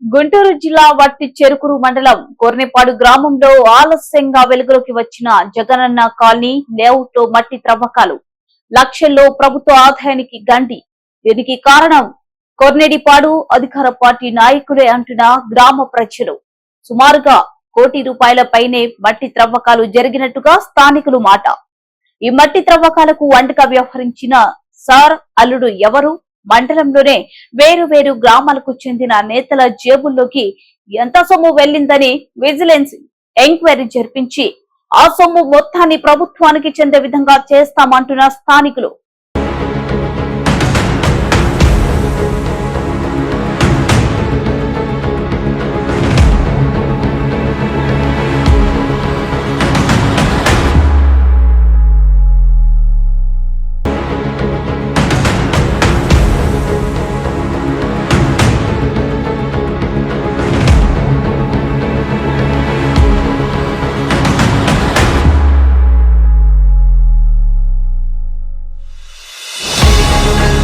గుంటూరు జిల్లా వట్టి చెరుకూరు మండలం కొర్నేపాడు గ్రామంలో ఆలస్యంగా వెలుగులోకి వచ్చిన జగనన్న కాలనీ లేఅవుట్ లో మట్టి త్రవ్వకాలు లక్షల్లో ప్రభుత్వ ఆదాయానికి గండి. దీనికి కారణం కొర్నేడిపాడు అధికార పార్టీ నాయకులే అంటున్న గ్రామ ప్రజలు. సుమారుగా ₹1 కోటి పైనే మట్టి త్రవ్వకాలు జరిగినట్టుగా స్థానికులు మాట. ఈ మట్టి త్రవ్వకాలకు అండగా వ్యవహరించిన సార్ అల్లుడు ఎవరు? మండలంలోనే వేరు వేరు గ్రామాలకు చెందిన నేతల జేబుల్లోకి ఎంత సొమ్ము వెళ్లిందని విజిలెన్స్ ఎంక్వైరీ జరిపించి ఆ సొమ్ము మొత్తాన్ని ప్రభుత్వానికి చెందే విధంగా చేస్తామంటున్న స్థానికులు.